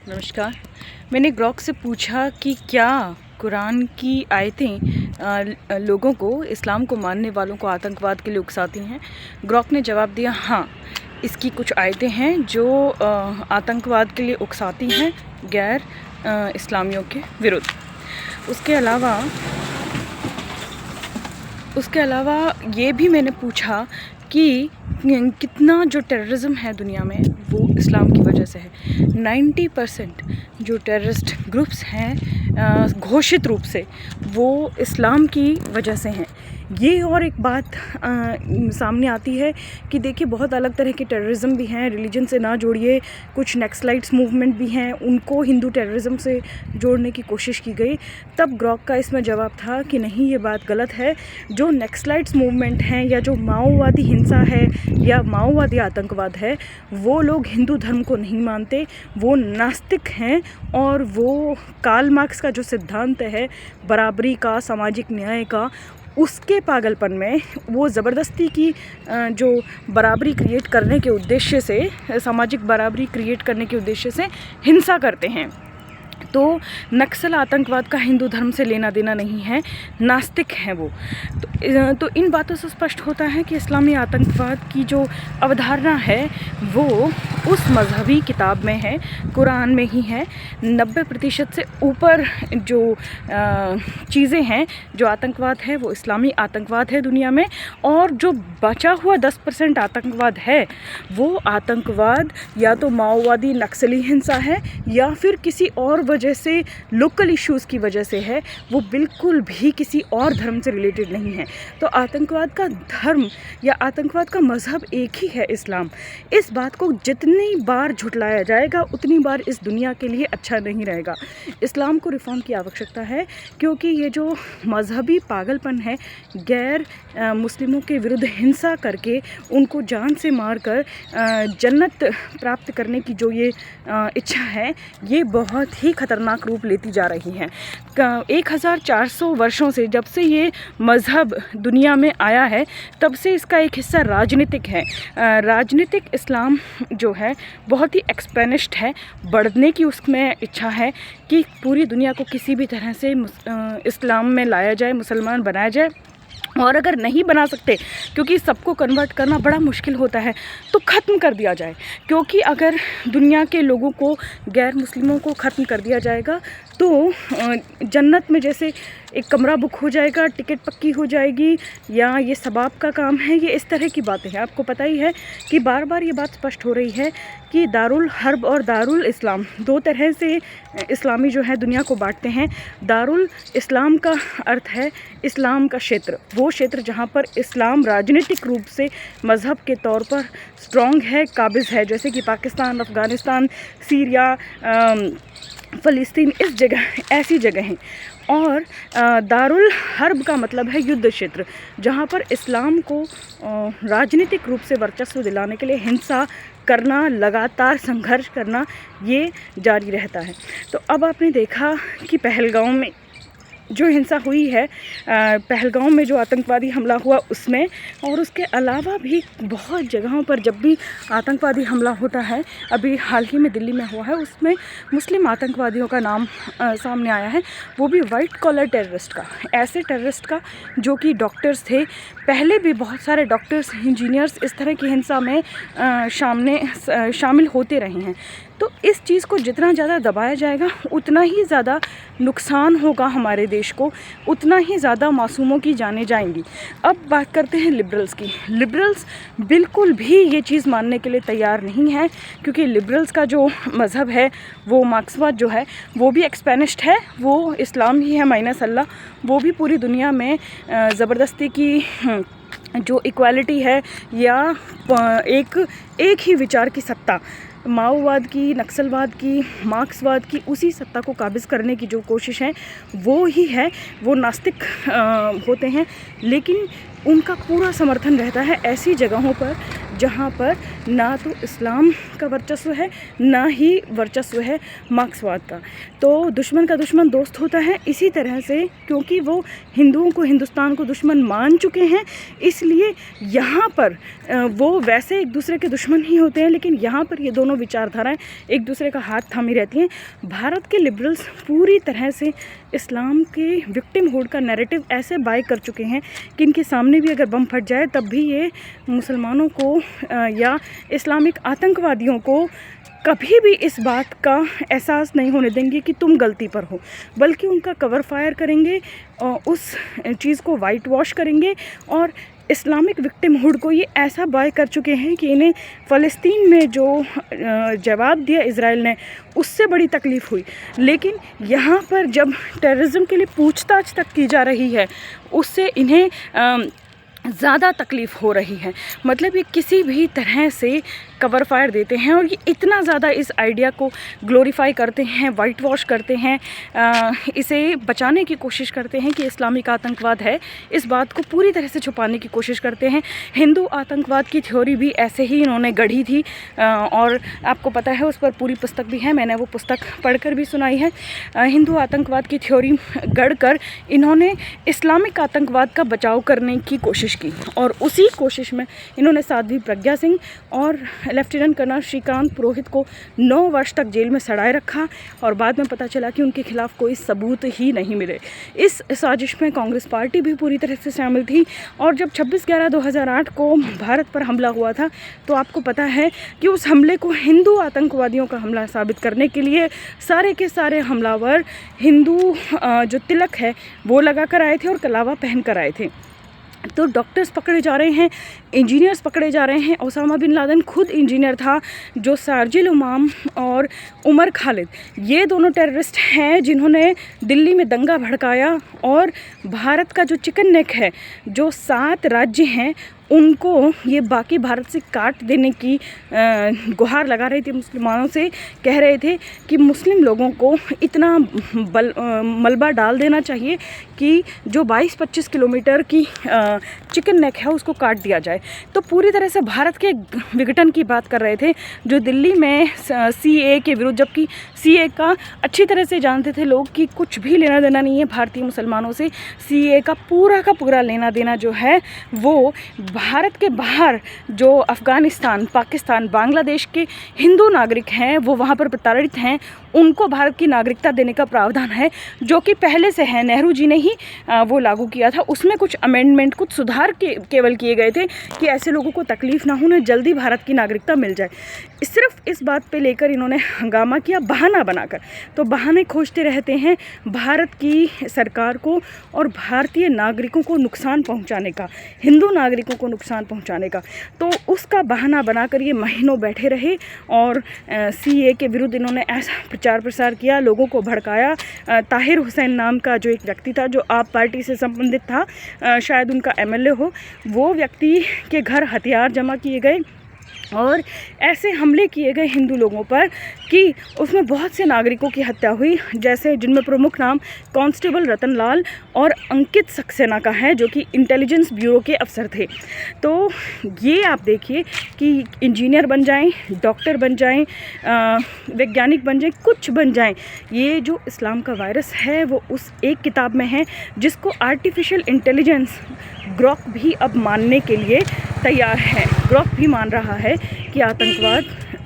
नमस्कार। मैंने ग्रॉक से पूछा कि क्या कुरान की आयतें लोगों को, इस्लाम को मानने वालों को आतंकवाद के लिए उकसाती हैं। ग्रॉक ने जवाब दिया, हाँ, इसकी कुछ आयतें हैं जो आतंकवाद के लिए उकसाती हैं गैर इस्लामियों के विरुद्ध। उसके अलावा ये भी मैंने पूछा कि कितना जो टेररिज्म है दुनिया में वो इस्लाम की वजह से है। 90% जो टेररिस्ट ग्रुप्स हैं घोषित रूप से वो इस्लाम की वजह से हैं। ये और एक बात सामने आती है कि देखिए, बहुत अलग तरह के टेररिज्म भी हैं, रिलीजन से ना जोड़िए। कुछ नक्सलाइट्स मूवमेंट भी हैं, उनको हिंदू टेररिज्म से जोड़ने की कोशिश की गई। तब ग्रॉक का इसमें जवाब था कि नहीं, ये बात गलत है। जो नक्सलाइट्स मूवमेंट हैं या जो माओवादी हिंसा है या माओवादी आतंकवाद है, वो लोग हिंदू धर्म को नहीं मानते, वो नास्तिक हैं। और वो कार्ल मार्क्स का जो सिद्धांत है बराबरी का, सामाजिक न्याय का, उसके पागलपन में वो ज़बरदस्ती की जो बराबरी क्रिएट करने के उद्देश्य से, सामाजिक बराबरी क्रिएट करने के उद्देश्य से हिंसा करते हैं। तो नक्सल आतंकवाद का हिंदू धर्म से लेना देना नहीं है, नास्तिक हैं वो। तो इन बातों से स्पष्ट होता है कि इस्लामी आतंकवाद की जो अवधारणा है वो उस मजहबी किताब में है, कुरान में ही है। 90% से ऊपर जो चीज़ें हैं, जो आतंकवाद है वो इस्लामी आतंकवाद है दुनिया में। और जो बचा हुआ 10% आतंकवाद है वो आतंकवाद या तो माओवादी नक्सली हिंसा है या फिर किसी और वजह से, लोकल इश्यूज़ की वजह से है। वो बिल्कुल भी किसी और धर्म से रिलेटेड नहीं है। तो आतंकवाद का धर्म या आतंकवाद का मज़हब एक ही है, इस्लाम। इस बात को जितनी बार झुटलाया जाएगा उतनी बार इस दुनिया के लिए अच्छा नहीं रहेगा। इस्लाम को रिफॉर्म की आवश्यकता है, क्योंकि ये जो मजहबी पागलपन है, गैर मुस्लिमों के विरुद्ध हिंसा करके उनको जान से मार कर जन्नत प्राप्त करने की जो ये इच्छा है, ये बहुत ही ख़तरनाक रूप लेती जा रही है। 1400 वर्षों से, जब से ये मज़हब दुनिया में आया है, तब से इसका एक हिस्सा राजनीतिक है। राजनीतिक इस्लाम जो है बहुत ही एक्सपेनिस्ट है, बढ़ने की उसमें इच्छा है कि पूरी दुनिया को किसी भी तरह से इस्लाम में लाया जाए, मुसलमान बनाया जाए। और अगर नहीं बना सकते, क्योंकि सबको कन्वर्ट करना बड़ा मुश्किल होता है, तो ख़त्म कर दिया जाए। क्योंकि अगर दुनिया के लोगों को, गैर मुस्लिमों को ख़त्म कर दिया जाएगा तो जन्नत में जैसे एक कमरा बुक हो जाएगा, टिकट पक्की हो जाएगी, या ये सबाब का काम है, ये इस तरह की बातें हैं। आपको पता ही है कि बार बार ये बात स्पष्ट हो रही है कि दारुल हर्ब और दारुल इस्लाम, दो तरह से इस्लामी जो है दुनिया को बांटते हैं। दारुल इस्लाम का अर्थ है इस्लाम का क्षेत्र, वो क्षेत्र जहाँ पर इस्लाम राजनीतिक रूप से मज़हब के तौर पर स्ट्रॉन्ग है, काबिज़ है, जैसे कि पाकिस्तान, अफ़गानिस्तान, सीरिया, फ़लस्तीन, इस जगह, ऐसी जगह हैं। और दारुल हर्ब का मतलब है युद्ध क्षेत्र, जहाँ पर इस्लाम को राजनीतिक रूप से वर्चस्व दिलाने के लिए हिंसा करना, लगातार संघर्ष करना, ये जारी रहता है। तो अब आपने देखा कि पहलगाम में जो हिंसा हुई है, पहलगाम में जो आतंकवादी हमला हुआ उसमें, और उसके अलावा भी बहुत जगहों पर जब भी आतंकवादी हमला होता है, अभी हाल ही में दिल्ली में हुआ है, उसमें मुस्लिम आतंकवादियों का नाम सामने आया है, वो भी वाइट कॉलर टेररिस्ट का, ऐसे टेररिस्ट का जो कि डॉक्टर्स थे। पहले भी बहुत सारे डॉक्टर्स, इंजीनियर्स इस तरह की हिंसा में शामिल होते रहे हैं। तो इस चीज़ को जितना ज़्यादा दबाया जाएगा उतना ही ज़्यादा नुकसान होगा हमारे देश को, उतना ही ज़्यादा मासूमों की जानें जाएंगी। अब बात करते हैं लिबरल्स की। लिबरल्स बिल्कुल भी ये चीज़ मानने के लिए तैयार नहीं है, क्योंकि लिबरल्स का जो मज़हब है, वो मार्क्सवाद जो है, वो भी एक्सपेनिस्ट है, वो इस्लाम ही है माइनस अल्लाह। वो भी पूरी दुनिया में ज़बरदस्ती की जो इक्वालिटी है या एक ही विचार की सत्ता, माओवाद की, नक्सलवाद की, मार्क्सवाद की, उसी सत्ता को काबिज़ करने की जो कोशिश है वो ही है। वो नास्तिक होते हैं, लेकिन उनका पूरा समर्थन रहता है ऐसी जगहों पर जहाँ पर ना तो इस्लाम का वर्चस्व है, ना ही वर्चस्व है मार्क्सवाद का। तो दुश्मन का दुश्मन दोस्त होता है। इसी तरह से क्योंकि वो हिंदुओं को, हिंदुस्तान को दुश्मन मान चुके हैं, इसलिए यहाँ पर वो वैसे एक दूसरे के दुश्मन ही होते हैं, लेकिन यहाँ पर ये दोनों विचारधाराएं एक दूसरे का हाथ थामी रहती हैं। भारत के लिबरल्स पूरी तरह से इस्लाम के विक्टिमहुड का नैरेटिव ऐसे बाय कर चुके हैं कि इनके सामने भी अगर बम फट जाए तब भी ये मुसलमानों को या इस्लामिक आतंकवादियों को कभी भी इस बात का एहसास नहीं होने देंगे कि तुम गलती पर हो, बल्कि उनका कवर फायर करेंगे और उस चीज़ को वाइट वॉश करेंगे। और इस्लामिक विक्टिमहुड को ये ऐसा बाय कर चुके हैं कि इन्हें फ़लस्तीन में जो जवाब दिया इज़राइल ने, उससे बड़ी तकलीफ़ हुई, लेकिन यहाँ पर जब टेररिज्म के लिए पूछताछ तक की जा रही है, उससे इन्हें ज़्यादा तकलीफ़ हो रही है। मतलब ये किसी भी तरह से कवर फायर देते हैं और ये इतना ज़्यादा इस आइडिया को ग्लोरीफाई करते हैं, वाइट वॉश करते हैं, इसे बचाने की कोशिश करते हैं कि इस्लामिक आतंकवाद है। इस बात को पूरी तरह से छुपाने की कोशिश करते हैं। हिंदू आतंकवाद की थ्योरी भी ऐसे ही इन्होंने गढ़ी थी और आपको पता है उस पर पूरी पुस्तक भी है, मैंने वो पुस्तक पढ़कर भी सुनाई है। हिंदू आतंकवाद की थ्योरी गढ़ कर इन्होंने इस्लामिक आतंकवाद का बचाव करने की कोशिश की और उसी कोशिश में इन्होंने साध्वी प्रज्ञा सिंह और लेफ्टिनेंट कर्नल श्रीकांत पुरोहित को 9 वर्ष तक जेल में सड़ाए रखा और बाद में पता चला कि उनके खिलाफ कोई सबूत ही नहीं मिले। इस साजिश में कांग्रेस पार्टी भी पूरी तरह से शामिल थी और जब 26/11/2008 को भारत पर हमला हुआ था तो आपको पता है कि उस हमले को हिंदू आतंकवादियों का हमला साबित करने के लिए सारे के सारे हमलावर हिंदू जो तिलक है वो लगा कर आए थे और कलावा पहन कर आए थे। तो डॉक्टर्स पकड़े जा रहे हैं, इंजीनियर्स पकड़े जा रहे हैं। ओसामा बिन लादेन खुद इंजीनियर था। जो शारजिल इमाम और उमर खालिद, ये दोनों टेररिस्ट हैं जिन्होंने दिल्ली में दंगा भड़काया और भारत का जो चिकन नेक है, जो 7 राज्य हैं, उनको ये बाकी भारत से काट देने की गुहार लगा रहे थे। मुसलमानों से कह रहे थे कि मुस्लिम लोगों को इतना मलबा डाल देना चाहिए कि जो 22-25 किलोमीटर की चिकन नेक है उसको काट दिया जाए। तो पूरी तरह से भारत के विघटन की बात कर रहे थे जो दिल्ली में CAA के विरुद्ध, जबकि CAA का अच्छी तरह से जानते थे लोग कि कुछ भी लेना देना नहीं है भारतीय मुसलमानों से। CAA का पूरा लेना देना जो है वो भारत के बाहर जो अफ़गानिस्तान, पाकिस्तान, बांग्लादेश के हिंदू नागरिक हैं वो वहाँ पर प्रताड़ित हैं, उनको भारत की नागरिकता देने का प्रावधान है जो कि पहले से है। नेहरू जी ने ही वो लागू किया था। उसमें कुछ अमेंडमेंट, कुछ सुधार केवल किए गए थे कि ऐसे लोगों को तकलीफ़ ना हो, उन्हें जल्दी भारत की नागरिकता मिल जाए। सिर्फ इस बात पे लेकर इन्होंने हंगामा किया बहाना बनाकर। तो बहाने खोजते रहते हैं भारत की सरकार को और भारतीय नागरिकों को नुकसान पहुंचाने का, हिंदू नागरिकों को नुकसान पहुंचाने का। तो उसका बहाना बनाकर ये महीनों बैठे रहे और CAA के विरुद्ध इन्होंने ऐसा प्रचार प्रसार किया, लोगों को भड़काया। ताहिर हुसैन नाम का जो एक व्यक्ति था जो आप पार्टी से संबंधित था, शायद उनका MLA हो, वो व्यक्ति के घर हथियार जमा किए गए और ऐसे हमले किए गए हिंदू लोगों पर कि उसमें बहुत से नागरिकों की हत्या हुई, जैसे जिनमें प्रमुख नाम कांस्टेबल रतन लाल और अंकित सक्सेना का है जो कि इंटेलिजेंस ब्यूरो के अफसर थे। तो ये आप देखिए कि इंजीनियर बन जाएं, डॉक्टर बन जाएं, वैज्ञानिक बन जाएं, कुछ बन जाएं, ये जो इस्लाम का वायरस है वो उस एक किताब में है जिसको आर्टिफिशियल इंटेलिजेंस ग्रॉक भी अब मानने के लिए तैयार है। ग्रॉक भी मान रहा है कि आतंकवाद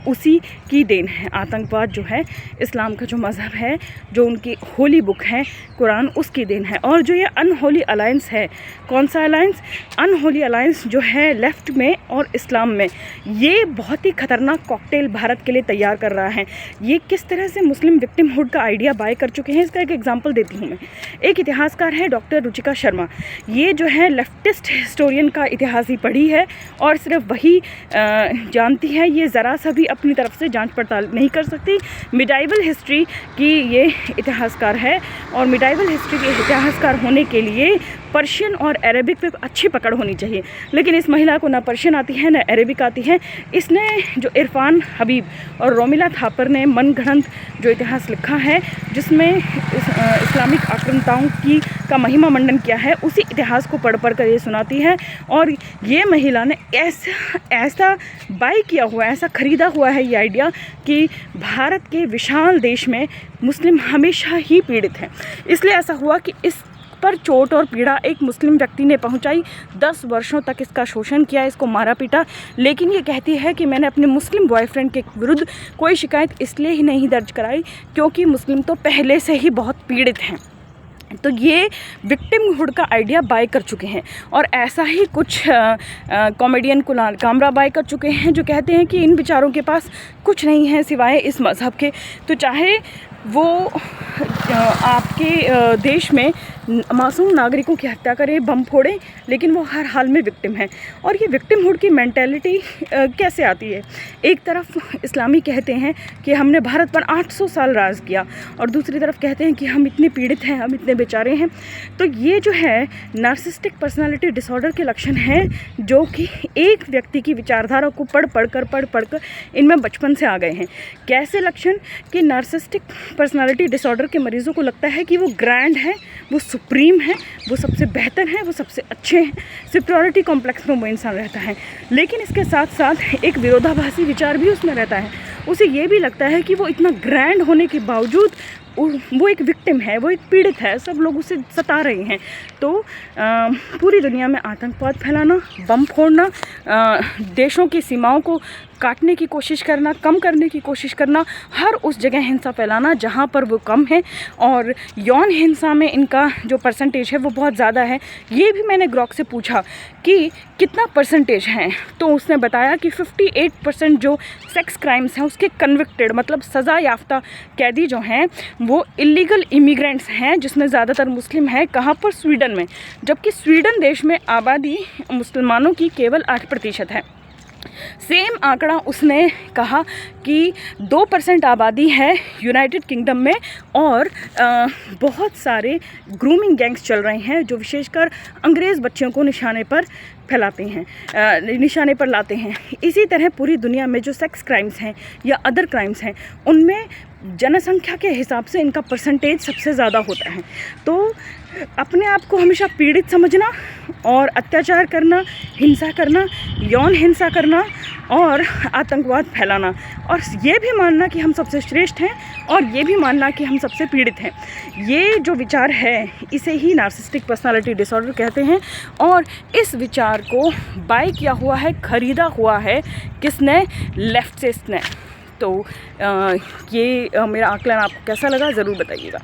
उसी की देन है। आतंकवाद जो है इस्लाम का जो मज़हब है, जो उनकी होली बुक है कुरान, उसकी देन है। और जो ये अनहोली अलायंस है, कौन सा अलायंस? अनहोली अलायंस जो है लेफ़्ट में और इस्लाम में, ये बहुत ही ख़तरनाक कॉकटेल भारत के लिए तैयार कर रहा है। ये किस तरह से मुस्लिम विक्टिमहुड का आइडिया बाय कर चुके हैं, इसका एक एग्जाम्पल देती हूँ मैं। एक इतिहासकार है डॉक्टर रुचिका शर्मा, ये जो है लेफ्टिस्ट हिस्टोरियन का इतिहास ही पढ़ी है और सिर्फ वही जानती है, ये ज़रा सा भी अपनी तरफ से जांच पड़ताल नहीं कर सकती। मिडाइवल हिस्ट्री की ये इतिहासकार है और मिडाइवल हिस्ट्री के इतिहासकार होने के लिए पर्शियन और अरेबिक पे अच्छी पकड़ होनी चाहिए, लेकिन इस महिला को ना पर्शियन आती है ना अरेबिक आती है। इसने जो इरफान हबीब और रोमिला थापर ने मनगढ़ंत जो इतिहास लिखा है जिसमें इस्लामिक आक्रमणताओं की का महिमा मंडन किया है, उसी इतिहास को पढ़ कर ये सुनाती है। और ये महिला ने ऐसा बाय किया हुआ, ऐसा ख़रीदा हुआ है ये आइडिया कि भारत के विशाल देश में मुस्लिम हमेशा ही पीड़ित हैं। इसलिए ऐसा हुआ कि इस पर चोट और पीड़ा एक मुस्लिम व्यक्ति ने पहुंचाई। 10 वर्षों तक इसका शोषण किया, इसको मारा पीटा, लेकिन ये कहती है कि मैंने अपने मुस्लिम बॉयफ्रेंड के विरुद्ध कोई शिकायत इसलिए ही नहीं दर्ज कराई क्योंकि मुस्लिम तो पहले से ही बहुत पीड़ित हैं। तो ये विक्टिमहुड का आइडिया बाय कर चुके हैं। और ऐसा ही कुछ कॉमेडियन कुणाल कामरा बाय कर चुके हैं, जो कहते हैं कि इन बेचारों के पास कुछ नहीं है सिवाय इस मज़हब के। तो चाहे वो आपके देश में मासूम नागरिकों की हत्या करें, बम फोड़ें, लेकिन वो हर हाल में विक्टिम हैं। और ये विक्टिमहुड की मेंटालिटी कैसे आती है? एक तरफ इस्लामी कहते हैं कि हमने भारत पर 800 साल राज किया, और दूसरी तरफ कहते हैं कि हम इतने पीड़ित हैं, हम इतने बेचारे हैं। तो ये जो है नार्सिसिस्टिक पर्सनालिटी डिसऑर्डर के लक्षण हैं, जो कि एक व्यक्ति की विचारधारा को पढ़ कर इनमें बचपन से आ गए हैं। कैसे लक्षण? कि नार्सिसिस्टिक पर्सनालिटी डिसऑर्डर के मरीज़ों को लगता है कि वो ग्रैंड है, वो सुप्रीम है, वो सबसे बेहतर है, वो सबसे अच्छे हैं। सुपीरियरिटी कॉम्प्लेक्स में वो इंसान रहता है। लेकिन इसके साथ साथ एक विरोधाभासी विचार भी उसमें रहता है। उसे ये भी लगता है कि वो इतना ग्रैंड होने के बावजूद वो एक विक्टिम है, वो एक पीड़ित है, सब लोग उसे सता रहे हैं। तो पूरी दुनिया में आतंकवाद फैलाना, बम फोड़ना, देशों की सीमाओं को काटने की कोशिश करना, कम करने की कोशिश करना, हर उस जगह हिंसा फैलाना जहाँ पर वो कम है। और यौन हिंसा में इनका जो परसेंटेज है वो बहुत ज़्यादा है। ये भी मैंने ग्रॉक से पूछा कि कितना परसेंटेज है, तो उसने बताया कि 58% जो सेक्स क्राइम्स हैं उसके कन्विक्टेड, मतलब सज़ा याफ्ता कैदी जो हैं वो इलीगल इमिग्रेंट्स हैं, जिसमें ज़्यादातर मुस्लिम हैं। कहाँ पर? स्वीडन में। जबकि स्वीडन देश में आबादी मुसलमानों की केवल 8% है। सेम आंकड़ा उसने कहा कि 2% आबादी है यूनाइटेड किंगडम में, और बहुत सारे ग्रूमिंग गैंग्स चल रहे हैं जो विशेषकर अंग्रेज़ बच्चियों को निशाने पर लाते हैं। इसी तरह पूरी दुनिया में जो सेक्स क्राइम्स हैं या अदर क्राइम्स हैं, उनमें जनसंख्या के हिसाब से इनका परसेंटेज सबसे ज़्यादा होता है। तो अपने आप को हमेशा पीड़ित समझना और अत्याचार करना, हिंसा करना, यौन हिंसा करना और आतंकवाद फैलाना, और ये भी मानना कि हम सबसे श्रेष्ठ हैं और ये भी मानना कि हम सबसे पीड़ित हैं, ये जो विचार है इसे ही नार्सिसिस्टिक पर्सनालिटी डिसऑर्डर कहते हैं। और इस विचार को बाय किया हुआ है, ख़रीदा हुआ है किसने? लेफ्टिस्ट ने। तो ये मेरा आकलन आपको कैसा लगा ज़रूर बताइएगा।